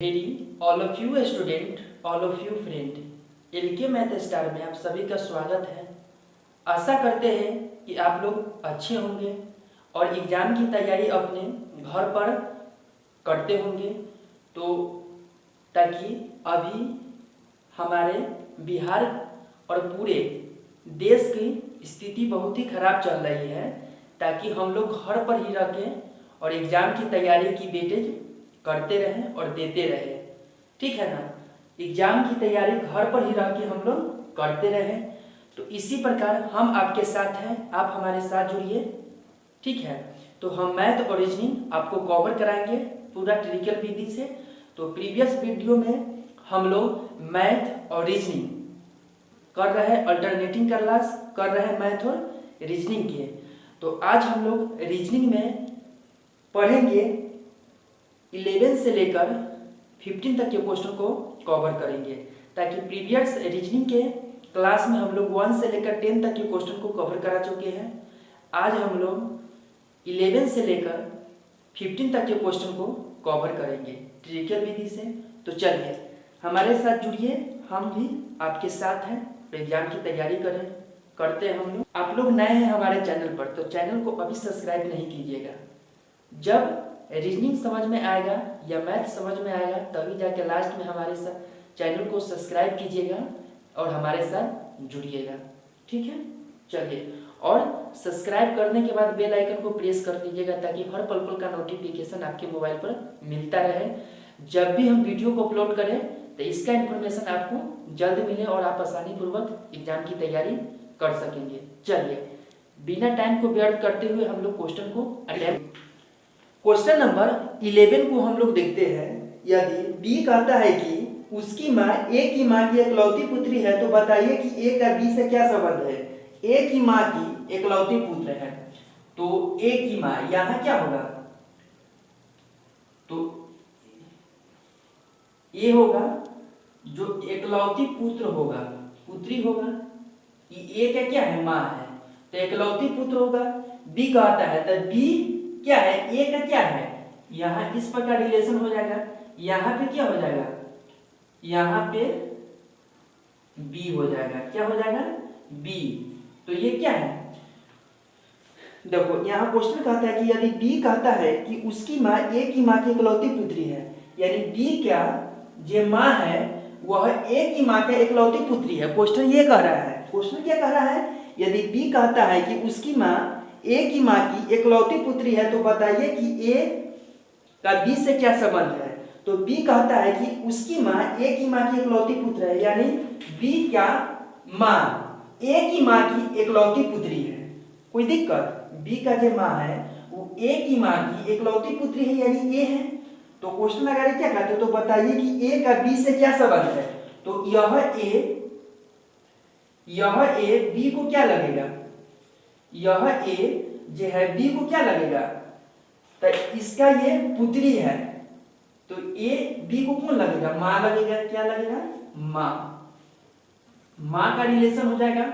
Very all of you student, all of you friend, LK math star में आप सभी का स्वागत है। आशा करते हैं कि आप लोग अच्छे होंगे और एग्ज़ाम की तैयारी अपने घर पर करते होंगे। तो ताकि अभी हमारे बिहार और पूरे देश की स्थिति बहुत ही खराब चल रही है, ताकि हम लोग घर पर ही रह के और एग्ज़ाम की तैयारी की वेटेज करते रहें और देते रहें। ठीक है ना, एग्जाम की तैयारी घर पर ही रह के हम लोग करते रहें। तो इसी प्रकार हम आपके साथ हैं, आप हमारे साथ जुड़िए। ठीक है, तो हम मैथ और रीजनिंग आपको कवर कराएंगे पूरा ट्रिकल विधि से। तो प्रीवियस वीडियो में हम लोग मैथ और रीजनिंग कर रहे हैं, अल्टरनेटिंग क्लास कर रहे हैं मैथ और रीजनिंग के। तो आज हम लोग रीजनिंग में पढ़ेंगे 11 से लेकर 15 तक के क्वेश्चन को कवर करेंगे, ताकि प्रीवियस रीजनिंग के क्लास में हम लोग 1 से लेकर 10 तक के क्वेश्चन को कवर करा चुके हैं। आज हम लोग 11 से लेकर 15 तक के क्वेश्चन को कवर करेंगे ट्रिकल विधि से। तो चलिए हमारे साथ जुड़िए, हम भी आपके साथ हैं, एग्जाम की तैयारी करते हैं हम लोग। आप लोग नए हैं हमारे चैनल पर तो चैनल को अभी सब्सक्राइब नहीं कीजिएगा। जब रीजनिंग समझ में आएगा या मैथ समझ में आएगा तभी जाके लास्ट में हमारे साथ चैनल को सब्सक्राइब कीजिएगा और हमारे साथ जुड़िएगा। ठीक है, चलिए, और सब्सक्राइब करने के बाद बेल आइकन को प्रेस कर दीजिएगा, ताकि हर पल पल का नोटिफिकेशन आपके मोबाइल पर मिलता रहे। जब भी हम वीडियो को अपलोड करें तो इसका इन्फॉर्मेशन आपको जल्द मिले और आप आसानी पूर्वक एग्जाम की तैयारी कर सकेंगे। चलिए बिना टाइम को व्यर्थ करते हुए हम लोग क्वेश्चन को अटेम्प्ट। क्वेश्चन नंबर 11 को हम लोग देखते हैं। यदि बी कहता है कि उसकी माँ ए की माँ की इकलौती पुत्री है, तो बताइए कि ए का बी से क्या संबंध है। ए की माँ की इकलौती पुत्र है, तो ए की माँ यहाँ क्या होगा, तो ये होगा जो इकलौती पुत्र होगा, पुत्री होगा। ए का क्या है, माँ है, तो इकलौती पुत्र होगा। बी कहता है तो बी क्या है, ए का क्या है, यहाँ इस प्रकार रिलेशन हो जाएगा। यहाँ पे क्या हो जाएगा, यहाँ पे बी हो जाएगा। क्या हो जाएगा, बी। तो ये क्या है, देखो यहाँ क्वेश्चन कहता है कि यदि बी कहता है कि उसकी माँ ए की माँ की इकलौती पुत्री है, यानी बी क्या जो माँ है वह ए की माँ का इकलौती पुत्री है। क्वेश्चन ये कह रहा है, क्वेश्चन क्या कह रहा है, यदि बी कहता है कि उसकी माँ ए की माँ की इकलौती पुत्री है, तो बताइए कि ए का बी से क्या संबंध है। तो बी कहता है कि उसकी माँ ए की माँ की इकलौती पुत्र है, यानी बी क्या माँ ए की माँ की इकलौती पुत्री है। कोई दिक्कत, बी का जो माँ है वो ए की माँ की इकलौती पुत्री है, यानी ए है। तो क्वेश्चन अगर क्या कहते तो बताइए कि ए का बी से क्या संबंध है। तो यह ए बी को क्या लगेगा, यह ए जो है बी को क्या लगेगा, तो इसका ये पुत्री है, तो ए बी को कौन लगेगा, माँ लगेगा। क्या लगेगा, माँ। माँ का रिलेशन हो जाएगा।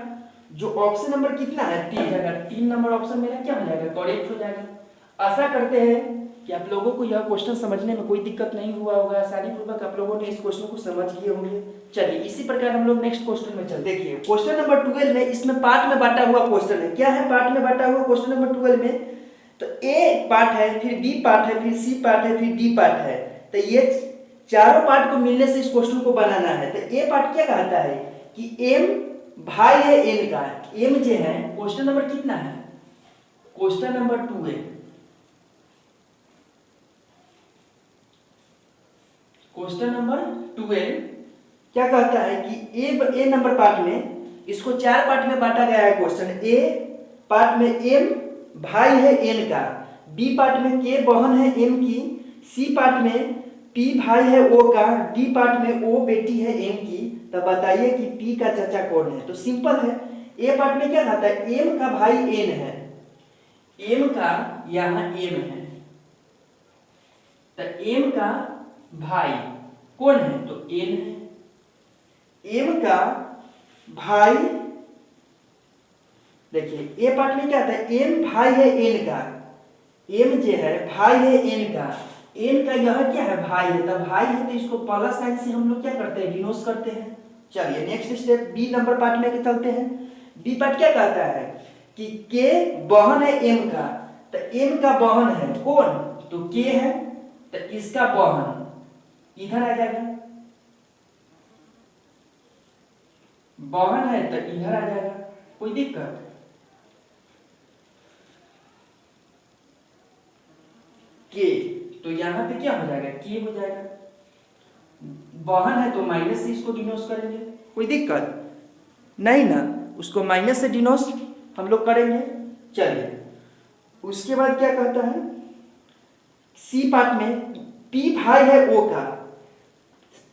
जो ऑप्शन नंबर कितना है, 3 जाएगा। 3 नंबर ऑप्शन मेरा क्या हो जाएगा, करेक्ट हो जाएगा। आशा करते हैं कि आप लोगों को यह क्वेश्चन समझने में कोई दिक्कत नहीं हुआ होगा, आसानी पूर्वक आप लोगों ने इस क्वेश्चन को समझ लिए होंगे। चलिए इसी प्रकार हम लोग नेक्स्ट क्वेश्चन में चलते। देखिए क्वेश्चन नंबर 12 में, इसमें पार्ट में बांटा हुआ क्वेश्चन है। क्या है पार्ट में बांटा हुआ क्वेश्चन नंबर 12 में, तो ए पार्ट है, फिर बी पार्ट है, फिर सी पार्ट है, फिर डी पार्ट है। तो ये चारों पार्ट को मिलने से इस क्वेश्चन को बनाना है। तो ए पार्ट क्या कहता है कि एम भाई है एन का। एम जो है क्वेश्चन नंबर कितना है, क्वेश्चन नंबर 12। क्वेश्चन नंबर 12 क्या कहता है कि ए नंबर पार्ट में, इसको 4 पार्ट में बांटा गया है क्वेश्चन। ए पार्ट में एम भाई है एन का, बी पार्ट में के बहन है एम की, सी पार्ट में पी भाई है ओ का, डी पार्ट में ओ बेटी है एम की। तो बताइए कि पी का चाचा कौन है। तो सिंपल है, ए पार्ट में क्या कहता है, एम का भाई एन है, एम का यहाँ एम है, तो एम का भाई कौन है, तो एन है। एम का भाई, देखिए ए पार्ट में क्या आता है, एम भाई है एन का, एम जो है भाई है एन का, n का यह क्या है, भाई है, तब भाई है तो इसको प्लस साइन से हम लोग क्या करते हैं, डिनोट करते हैं। चलिए next step B number part में चलते हैं। बी पार्ट क्या कहता है कि k बहन है m का, तो m का बहन है कौन, तो k है, तो इसका बहन इधर आ जाएगा, बहन है तो इधर आ जाएगा, कोई दिक्कत। k तो यहाँ पे क्या हो जाएगा, k हो जाएगा, बहन है तो माइनस से इसको डिनोट करेंगे, कोई दिक्कत नहीं ना, उसको माइनस से डिनोट हम लोग करेंगे। चलिए उसके बाद क्या कहता है, सी पार्ट में p भाई है o का,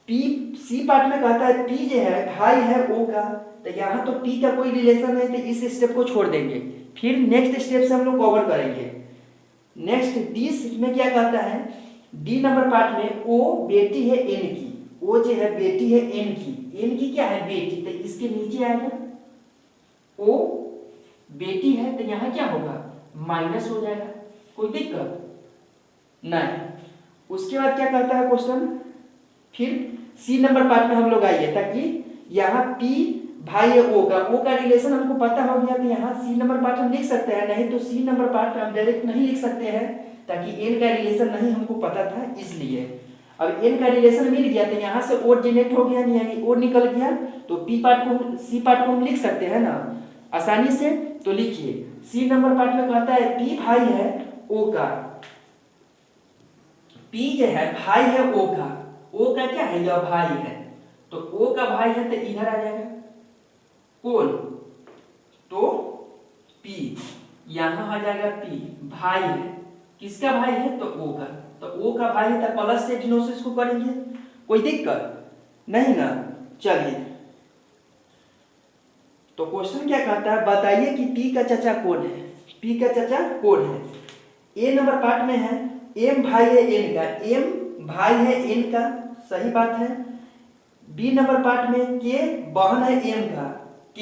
p सी पार्ट में कहता है p जो है भाई है o का, तो यहाँ तो p का कोई रिलेशन नहीं, तो इस स्टेप को छोड़ देंगे, फिर नेक्स्ट स्टेप से हम लोग कवर करेंगे। नेक्स्ट डी में क्या कहता है, डी नंबर पार्ट में o बेटी है n की, o जो है बेटी है n की क्या है बेटी, तो इसके नीचे आएगा o बेटी है, तो यहाँ क्या होगा माइनस हो जाएगा, कोई दिक्कत नहीं। उसके बाद क्या कहता है क्वेश्चन, फिर सी नंबर पार्ट में हम लोग आइए, ताकि यहाँ p भाई है o का रिलेशन हमको पता हो गया, तो यहाँ सी नंबर पार्ट हम लिख सकते हैं, नहीं तो सी नंबर पार्ट हम डायरेक्ट नहीं लिख सकते हैं, ताकि n का रिलेशन नहीं हमको पता था इसलिए। अब n का रिलेशन मिल गया तो यहाँ से o जनरेट हो गया, यानी o निकल गया, तो p पार्ट को सी पार्ट को हम लिख सकते हैं ना आसानी से। तो लिखिए सी नंबर पार्ट में कहता है p भाई है o का, p जो है भाई है o का क्या है, यह भाई है, तो o का भाई है तो इधर आ जाएगा कौन, तो p, यहाँ आ जाएगा p, भाई है, किसका भाई है, तो o का, तो o का भाई है तो प्लस से डिनोट इसको करेंगे, कोई दिक्कत नहीं ना। चलिए तो क्वेश्चन क्या कहता है, बताइए कि p का चाचा कौन है, p का चाचा कौन है। a नंबर पार्ट में है m भाई है n का, m भाई है n का, सही बात है। b नंबर पार्ट में k बहन है m का, k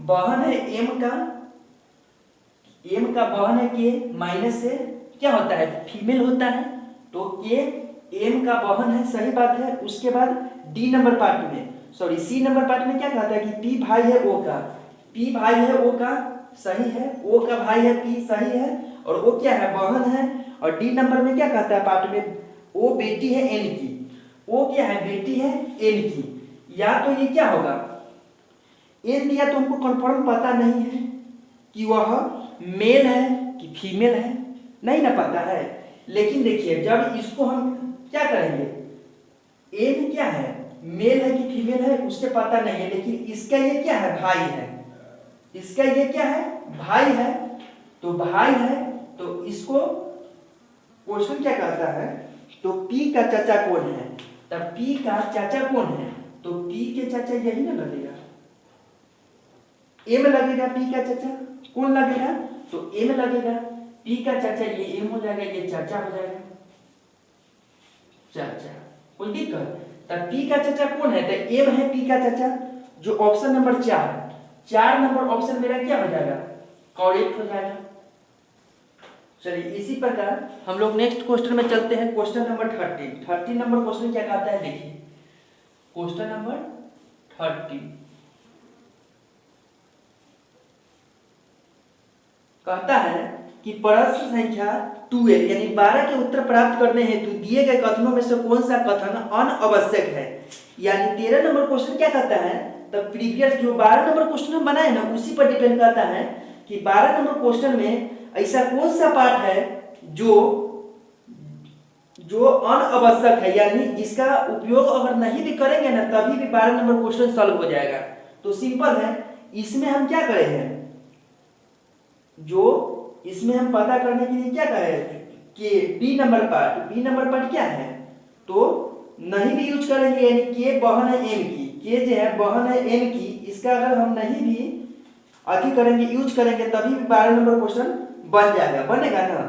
बहन है m का, m का बहन है k, माइनस से क्या होता है फीमेल होता है, तो k m का बहन है, सही बात है। उसके बाद d नंबर पार्ट में सी नंबर पार्ट में क्या कहता है कि p भाई है o का, p भाई है o का, सही है, o का भाई है p, सही है, और o क्या है बहन है। और d नंबर में क्या कहता है पार्ट में, o बेटी है n की, o क्या है बेटी है n की, या तो ये क्या होगा n दिया तो हमको कंफर्म पता नहीं है कि वह मेल है कि फीमेल है, नहीं ना पता है, लेकिन देखिए जब इसको हम क्या करेंगे, n क्या है मेल है कि फीमेल है उससे पता नहीं है, लेकिन इसका ये क्या है भाई है, इसका ये क्या है भाई है, तो भाई है, तो इसको क्वेश्चन क्या कहता है, तो p का चाचा कौन है, तब p का चाचा कौन है, तो p के चाचा यही ना लगेगा, m लगेगा, p का चाचा कौन लगेगा, तो m लगेगा, p का चाचा ये m हो जाएगा, ये चाचा हो जाएगा, चाचा, कोई दिक्कत। तब p का चाचा कौन है, तो m है p का चाचा, जो ऑप्शन नंबर 4 नंबर ऑप्शन मेरा क्या हो जाएगा करेक्ट हो जाएगा। चलिए इसी प्रकार हम लोग नेक्स्ट क्वेश्चन में चलते हैं, क्वेश्चन नंबर 30 नंबर क्वेश्चन क्या कहता है, देखिए क्वेश्चन नंबर 30 कहता है कि प्रश्न संख्या 12 यानी 12 के उत्तर प्राप्त करने हेतु दिए गए कथनों में से कौन सा कथन अनावश्यक है। यानी 13 नंबर क्वेश्चन क्या कहता है, तब प्रीवियस जो 12 नंबर क्वेश्चन हम बनाए ना उसी पर डिपेंड करता है कि 12 नंबर क्वेश्चन में ऐसा कौन सा पार्ट है जो अनावश्यक है, यानी जिसका उपयोग अगर नहीं भी करेंगे ना तभी भी 12 नंबर क्वेश्चन सॉल्व हो जाएगा। तो सिंपल है, इसमें हम क्या करे हैं, जो इसमें हम पता करने के लिए क्या करें कि बी नंबर पार्ट क्या है, तो नहीं भी यूज करेंगे, यानी के बहन है एम की, के जो है बहन है एम की, इसका अगर हम नहीं भी अति करेंगे यूज करेंगे तभी भी 12 नंबर क्वेश्चन बन जाएगा, बनेगा ना।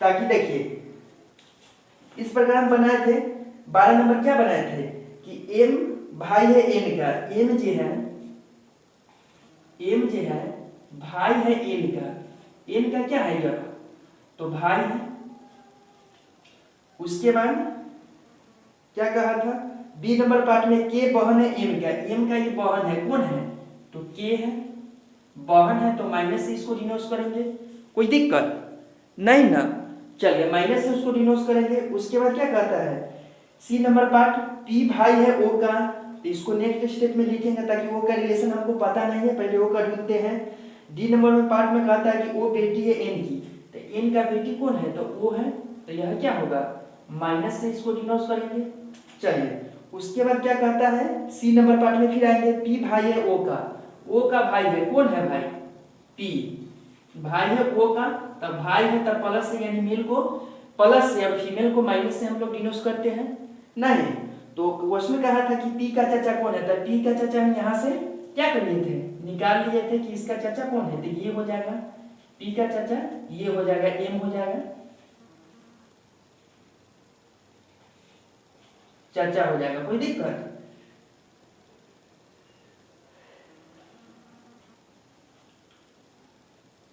ताकि देखिए इस प्रकार हम बनाए थे 12 नंबर क्या बनाए थे कि एम भाई है एन का, एम जो है भाई है एन का क्या है यह, तो भाई है उसके बाद क्या कहा था, बी नंबर पार्ट में के बहन है एम का, एम का ये बहन है, कौन है तो के है, बहन है तो माइनस से इसको डिनोट करेंगे, कोई दिक्कत नहीं ना। चलिए माइनस से उसको डिनोट करेंगे। उसके बाद क्या कहता है, सी नंबर पार्ट पी भाई है ओ का, तो इसको नेक्स्ट स्टेप में लिखेंगे ताकि ओ का रिलेशन हमको पता नहीं है, पहले ओ का ढूंढते हैं। डी नंबर में पार्ट में कहता है कि ओ बेटी है एन की, तो एन का बेटी कौन है तो ओ है, तो यह क्या होगा माइनस से इसको डिनोट करेंगे। चलिए उसके बाद क्या कहता है, सी नंबर पार्ट में फिर आएंगे, पी भाई है ओ का भाई है, कौन है भाई पी, भाई है ओ का, तब भाई है तब प्लस से यानी मेल को प्लस से और फीमेल को माइनस से हम लोग डिनोट करते हैं नहीं। तो क्वेश्चन में कहा था कि पी का चाचा कौन है, तो पी का चाचा हम यहाँ से क्या कर लिए थे, निकाल लिए थे कि इसका चाचा कौन है, तो ये हो जाएगा पी का चाचा, ये हो जाएगा एम हो जाएगा, चाचा हो जाएगा, कोई दिक्कत।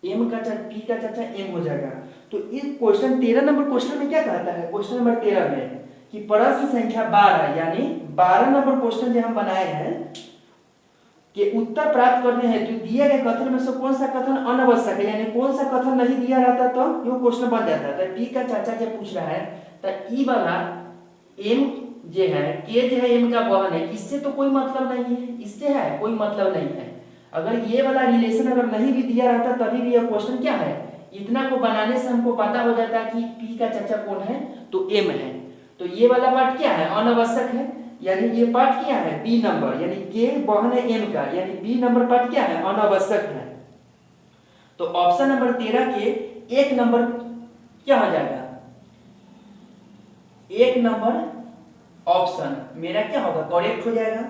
एम का चाचा पी का चाचा एम हो जाएगा। तो इस क्वेश्चन 13 नंबर क्वेश्चन में क्या कहता है, क्वेश्चन नंबर 13 में कि प्रश्न संख्या 12 यानी 12 नंबर क्वेश्चन जो हम बनाए हैं कि उत्तर प्राप्त करने हेतु दिए गए कथन में से कौन सा कथन अनावश्यक है, यानी कौन सा कथन नहीं दिया रहता तो ये क्वेश्चन बन जाता है। तो पी का चाचा जो पूछ रहा है, तो ई वाला एम जो है के जो है एम का बहन है, इससे तो कोई मतलब नहीं है, इससे है कोई मतलब नहीं है। अगर ये वाला रिलेशन अगर नहीं भी दिया रहता तभी भी यह क्वेश्चन क्या है, इतना को बनाने से हमको पता हो जाता है कि पी का चाचा कौन है तो एम है। तो ये वाला पार्ट क्या है अनावश्यक है, यानी ये पार्ट क्या है बी नंबर, यानी के बहन है एम का, यानी बी नंबर पार्ट क्या है अनावश्यक है। तो ऑप्शन नंबर 13 के एक नंबर क्या हो जाएगा, एक नंबर ऑप्शन मेरा क्या होगा करेक्ट हो जाएगा।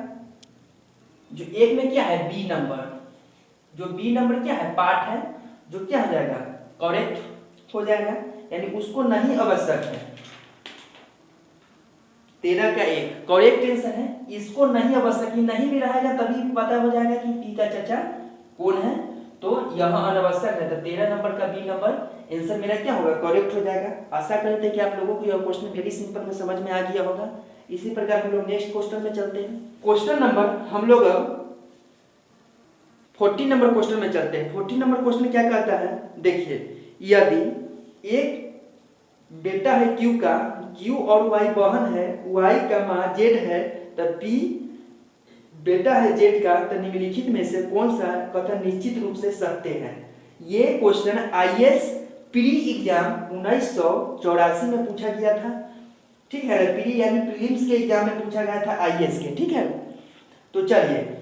जो एक में क्या है बी नंबर, जो बी नंबर क्या है पार्ट है, जो क्या हो जाएगा करेक्ट हो जाएगा, यानी उसको नहीं आवश्यक है। 13 का एक करेक्ट आंसर है, इसको नहीं आवश्यक, नहीं भी रहेगा तभी पता हो जाएगा कि पी का चाचा कौन है, तो यह अनावश्यक है। तो 13 नंबर का बी नंबर आंसर मेरा क्या होगा करेक्ट हो जाएगा। आशा करते हैं कि आप लोगों को यह क्वेश्चन वेरी सिंपल में समझ में आ गया होगा। इसी प्रकार हम लोग नेक्स्ट क्वेश्चन में चलते हैं। क्वेश्चन नंबर हम लोग 40 नंबर क्वेश्चन में चलते हैं। 40 नंबर क्वेश्चन क्या कहता है, देखिए यदि एक बेटा है क्यू का, क्यू और वाई बहन है, वाई का माँ जेड है, तब पी बेटा है जेड का, तो निम्नलिखित में से कौन सा कथन निश्चित रूप से सत्य है। ये क्वेश्चन आईएएस प्री एग्जाम 1984 में पूछा गया था, ठीक है, प्री यानी प्रीलिम्स के एग्जाम में पूछा गया था आईएएस के, ठीक है। तो चलिए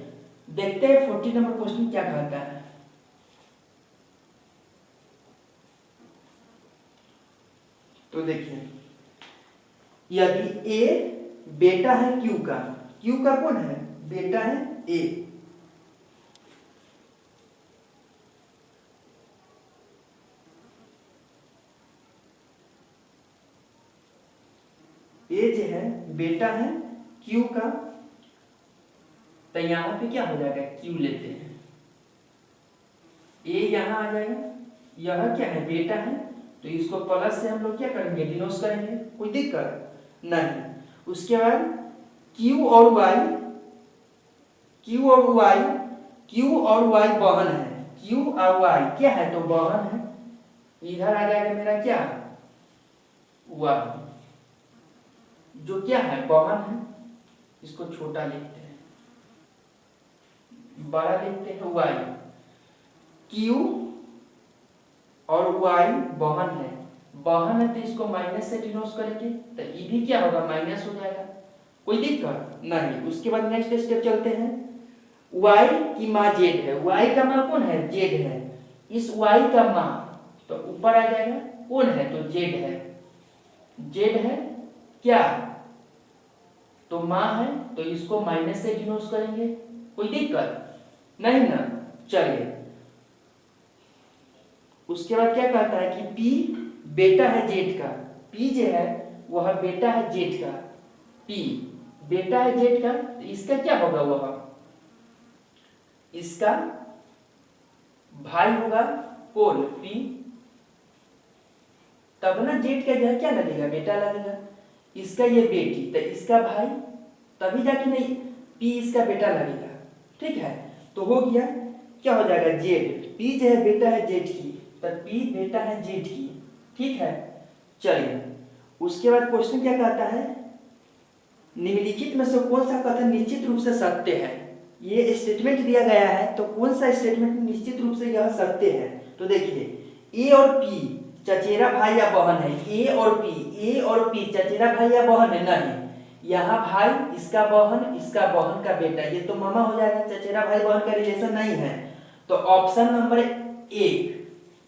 देखते हैं 40 नंबर क्वेश्चन क्या कहता है। तो देखिए यदि ए बेटा है क्यू का, क्यू का कौन है बेटा है ए, ए जो है बेटा है क्यू का, तो यहां पे क्या हो जाएगा क्यू लेते हैं, ए यहां आ जाएगा, यह क्या है बेटा है, तो इसको प्लस से हम लोग क्या करेंगे डिनोट करेंगे, कोई दिक्कत नहीं। उसके बाद क्यू और वाई, क्यू और वाई, क्यू और वाई बहन है, क्यू और वाई क्या है तो बहन है, इधर आ जाएगा मेरा क्या वाई, जो क्या है बहन है, इसको छोटा लिखते हैं, बड़ा लिखते हैं वाई, क्यू और वाई बहन है, बहन है तो इसको माइनस से डिनोट करेंगे, तो ये भी क्या होगा माइनस हो जाएगा, कोई दिक्कत नहीं। उसके बाद नेक्स्ट स्टेप चलते हैं, वाई की माँ जेड है, वाई का माँ कौन है जेड है, इस वाई का माँ तो ऊपर आ जाएगा कौन है तो जेड है, जेड है क्या तो माँ है, तो इसको माइनस से डिनोट करेंगे, कोई दिक्कत नहीं ना। चलिए उसके बाद क्या कहता है कि पी बेटा है जेड का, पी जो है वह बेटा है जेड का, पी बेटा है जेड का, तो इसका क्या होगा वह इसका भाई होगा कौन पी, तब ना जेड का जो है क्या लगेगा, बेटा लगेगा। इसका ये बेटी तो इसका भाई, तभी जाके नहीं पी इसका बेटा लगेगा। ठीक है, तो हो गया क्या हो जाएगा, जेड। पी जो है बेटा है जेड की, तो पी बेटा है जेड की। ठीक है, चलिए उसके बाद क्वेश्चन क्या कहता है, निम्नलिखित में से कौन सा कथन निश्चित रूप से सत्य है। ये स्टेटमेंट दिया गया है, तो कौन सा स्टेटमेंट निश्चित रूप से यह सत्य है। तो देखिए ए और पी चचेरा भाई या बहन है। ए और पी चचेरा भाई या बहन है, नहीं। यहाँ भाई इसका बहन का बेटा, ये तो मामा हो जाएगा, चचेरा भाई बहन का रिलेशन नहीं है। तो ऑप्शन नंबर 1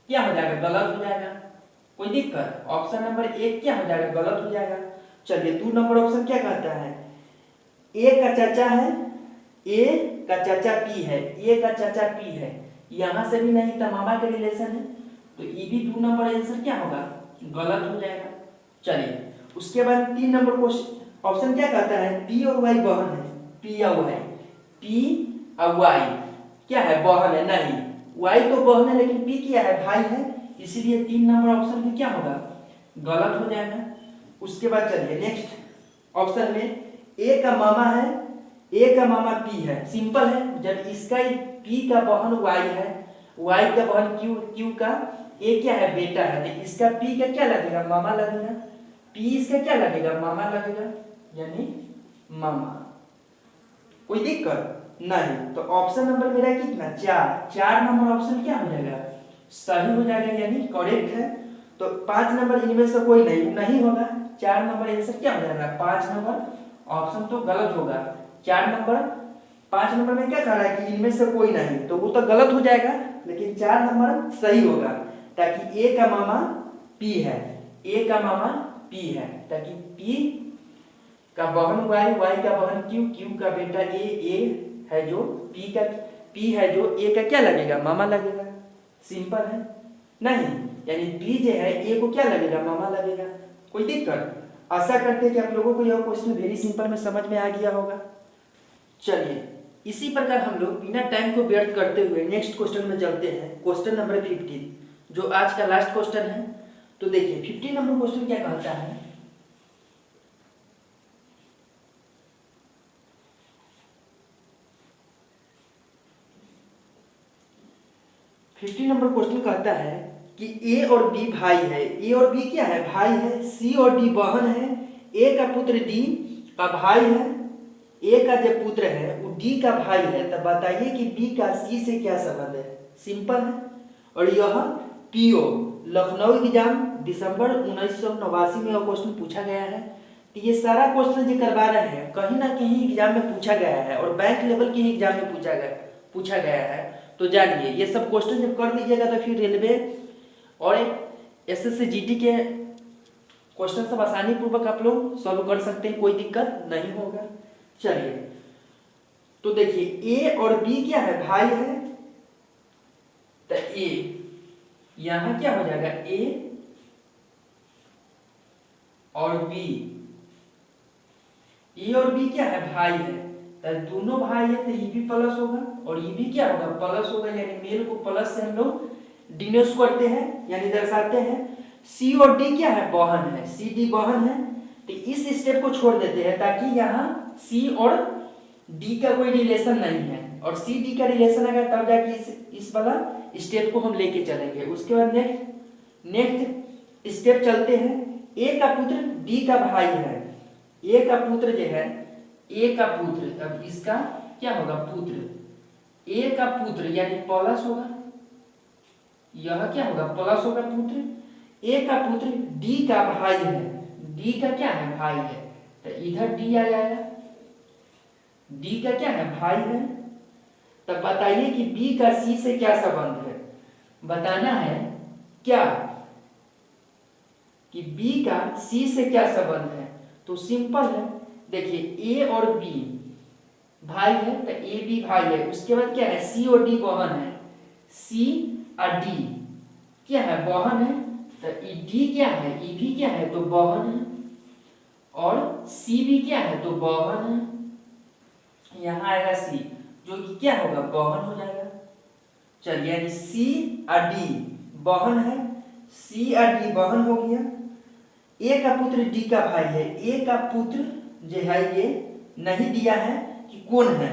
क्या हो जाएगा, गलत हो जाएगा। कोई दिक्कत, ऑप्शन नंबर 1 क्या हो जाएगा, गलत हो जाएगा। चलिए 2 नंबर ऑप्शन क्या कहता है, ए का चाचा है, ए का चाचा पी है, ए का चाचा पी है, यहां से भी नहीं था, मामा के रिलेशन है, तो ये भी 2 नंबर आंसर क्या होगा, गलत हो जाएगा। चलिए उसके बाद 3 नंबर क्वेश्चन ऑप्शन क्या कहता है, पी और वाई बहन है। पी और वाई, पी और वाई क्या है, बहन है, नहीं। वाई तो बहन है लेकिन पी क्या है, भाई है, इसीलिए 3 नंबर ऑप्शन में क्या होगा, गलत हो जाएगा। उसके बाद चलिए नेक्स्ट ऑप्शन में ए का मामा है, ए का मामा पी है, सिंपल है। जब इसका पी का बहन वाई है, वाई का बहन क्यू, क्यू का ए क्या है, बेटा है, तो इसका पी का क्या लगेगा, मामा लगेगा। पी इसका क्या लगेगा, मामा लगेगा, यानी मामा। कोई दिक्कत नहीं, तो ऑप्शन नंबर मेरा कितना, 4 नंबर ऑप्शन क्या हो जाएगा, सही हो जाएगा, यानी करेक्ट है। तो 5 नंबर इनमें से कोई नहीं होगा, 4 नंबर आंसर क्या हो जाएगा, 5 नंबर ऑप्शन तो गलत होगा। 4 नंबर 5 नंबर में क्या कह रहा है कि इनमें से कोई नहीं, तो वो तो गलत हो जाएगा, लेकिन 4 नंबर सही होगा, ताकि ए का मामा पी है, ए का मामा पी है, ताकि पी का बहन वाई, वाई का बहन क्यू, क्यू का बेटा ए है जो पी है जो ए का क्या लगेगा, मामा लगेगा। सिंपल है, नहीं, यानी पी जो है ए को क्या लगेगा, मामा लगेगा। कोई दिक्कत, आशा करते हैं कि आप लोगों को यह क्वेश्चन वेरी सिंपल में समझ में आ गया होगा। चलिए इसी प्रकार हम लोग बिना टाइम को व्यर्थ करते हुए नेक्स्ट क्वेश्चन में चलते हैं, क्वेश्चन नंबर 15, जो आज का लास्ट क्वेश्चन है। तो देखिए 15 नंबर क्वेश्चन क्या कहता है, नंबर क्वेश्चन कहता है कि ए और बी भाई है, ए और बी क्या है, भाई है, सी और डी बहन है, ए का पुत्र डी का भाई है, ए का जो पुत्र है वो डी का भाई है, तब बताइए कि बी का सी से क्या संबंध है। सिंपल है, और यह पीओ लखनऊ एग्जाम दिसंबर 1989 में यह क्वेश्चन पूछा गया है। तो ये सारा क्वेश्चन जो करवा रहे हैं कहीं ना कहीं एग्जाम में पूछा गया है, और बैंक लेवल के एग्जाम में पूछा गया है। तो जानिए ये सब क्वेश्चन जब कर लीजिएगा तो फिर रेलवे और एसएससी जीटी के क्वेश्चन सब आसानी पूर्वक आप लोग सॉल्व कर सकते हैं, कोई दिक्कत नहीं होगा। चलिए तो देखिए ए और बी क्या है, भाई है, तो ए यहां क्या हो जाएगा, ए और बी, ए और बी क्या है, भाई है, तो दोनों भाई है, तो ये भी प्लस होगा और ये भी क्या होगा, प्लस होगा, यानी मेल को प्लस से हम लोग डिनोट करते हैं, यानी दर्शाते हैं। सी और डी क्या है, बहन है, सी डी बहन है, तो इस स्टेप को छोड़ देते हैं, ताकि यहाँ सी और डी का कोई रिलेशन नहीं है, और सी डी का रिलेशन अगर तब जाके इस वाला स्टेप को हम लेके चलेंगे। उसके बाद नेक्स्ट स्टेप चलते हैं, ए का पुत्र डी का भाई है, ए का पुत्र जो है, ए का पुत्र, अब इसका क्या होगा, पुत्र, ए का पुत्र यानी प्लस होगा, यह क्या होगा, प्लस होगा पुत्र, ए का पुत्र डी का भाई है, डी का क्या है, भाई है, तो इधर डी आ जाएगा, डी का क्या है, भाई है। तब बताइए कि बी का सी से क्या संबंध है, बताना है क्या कि बी का सी से क्या संबंध है। तो सिंपल है, देखिए ए और बी भाई है, तो ए बी भाई है, उसके बाद क्या है, सी और डी बहन है, सी और डी क्या है, बहन है, तो ई डी क्या है, ई भी क्या है, तो बहन है, और सी भी क्या है, तो बहन है, यहाँ आएगा सी जो कि क्या होगा, बहन हो जाएगा। चलिए यानी सी और डी बहन है, सी और डी बहन हो गया। ए का पुत्र डी का भाई है। ए का पुत्र जो है ये नहीं दिया है कि कौन है,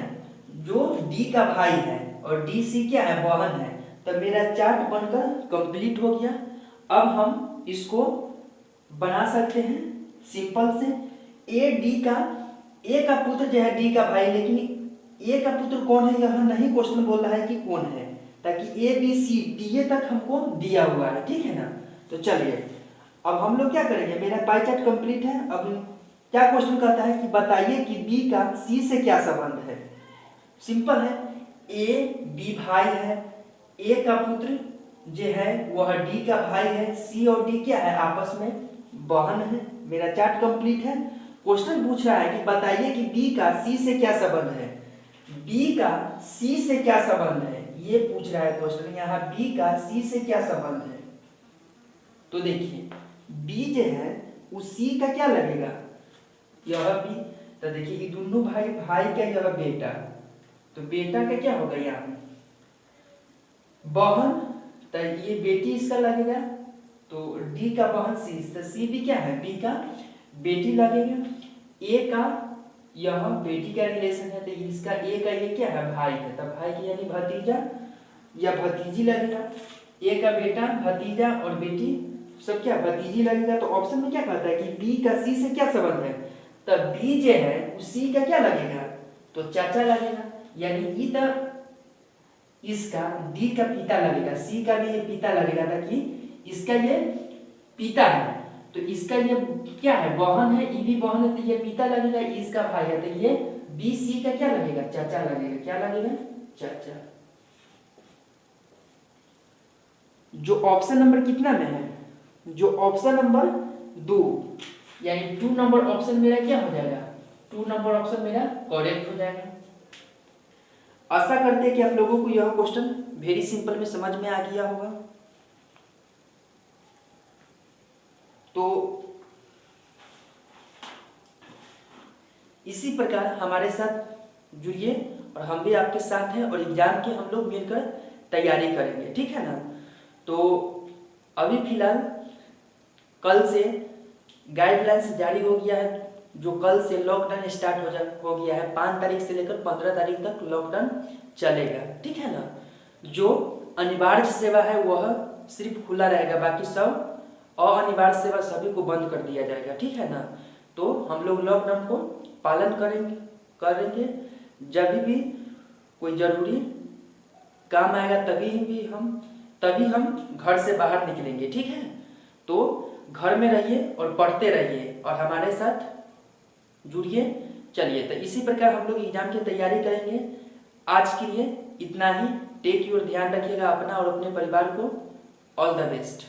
जो डी का भाई है, और डी सी क्या है, बहन है। तो मेरा चार्ट बनकर कंप्लीट हो गया। अब हम इसको बना सकते हैं सिंपल से। ए का पुत्र जो है डी का भाई, लेकिन ए का पुत्र कौन है यहाँ नहीं क्वेश्चन बोल रहा है कि कौन है, ताकि A B C D A तक हमको दिया हुआ है, ठीक है ना। तो चलिए अब हम लोग क्या करेंगे, मेरा पाई चार्ट कंप्लीट है। अब क्या क्वेश्चन कहता है कि बताइए कि बी का सी से क्या संबंध है। सिंपल है, ए बी भाई है, ए का पुत्र जो है वह डी का भाई है, सी और डी क्या है, आपस में बहन है। मेरा चार्ट कंप्लीट है। क्वेश्चन पूछ रहा है कि बताइए कि बी का सी से क्या संबंध है। बी का सी से क्या संबंध है, ये पूछ रहा है क्वेश्चन। यहाँ बी का सी से क्या संबंध है, तो देखिए बी जो है उस सी का क्या लगेगा, यह बी। तो देखिए ये दोनों भाई, भाई का यह बेटा, तो बेटा का क्या होगा यहाँ बहन, तो ये बेटी इसका लगेगा। तो डी का बहन सी, तो सी भी क्या है, बी का बेटी लगेगा। ए का यह बेटी का रिलेशन है, तो इसका ए का ये क्या है, भाई है, तो भाई की यानी भतीजा या भतीजी लगेगा। ए का बेटा, भतीजा और बेटी सब क्या भतीजी लगेगा। तो ऑप्शन में क्या कहता है कि बी का सी से क्या संबंध है, तो बी जो है उस सी का क्या लगेगा, तो चाचा लगेगा। यानी ई तो इसका डी का पिता लगेगा, सी का भी ये पिता लगेगा, ताकि इसका ये पिता है, तो इसका ये क्या है, बहन है, ई भी बहन है, तो ये पिता लगेगा, इसका भाई है, तो ये बी सी का क्या लगेगा, चाचा लगेगा। क्या लगेगा, चाचा। जो ऑप्शन नंबर कितना में है, जो ऑप्शन नंबर 2 यानी 2 नंबर ऑप्शन मेरा क्या हो जाएगा, 2 नंबर ऑप्शन मेरा करेक्ट हो जाएगा। आशा करते हैं कि आप लोगों को यह क्वेश्चन वेरी सिंपल में समझ में आ गया होगा। तो इसी प्रकार हमारे साथ जुड़िए और हम भी आपके साथ हैं, और एग्जाम के हम लोग मिलकर तैयारी करेंगे, ठीक है ना। तो अभी फिलहाल कल से गाइडलाइंस जारी हो गया है, जो कल से लॉकडाउन स्टार्ट हो गया है। 5 तारीख से लेकर 15 तारीख तक लॉकडाउन चलेगा, ठीक है ना। जो अनिवार्य सेवा है वह सिर्फ खुला रहेगा, बाकी सब अनिवार्य सेवा सभी को बंद कर दिया जाएगा, ठीक है ना। तो हम लोग लॉकडाउन को पालन करेंगे। जब भी कोई जरूरी काम आएगा तभी हम घर से बाहर निकलेंगे, ठीक है। तो घर में रहिए और पढ़ते रहिए और हमारे साथ जुड़िए। चलिए, तो इसी प्रकार हम लोग एग्जाम की तैयारी करेंगे। आज के लिए इतना ही। टेक योर, ध्यान रखिएगा अपना और अपने परिवार को। All the best.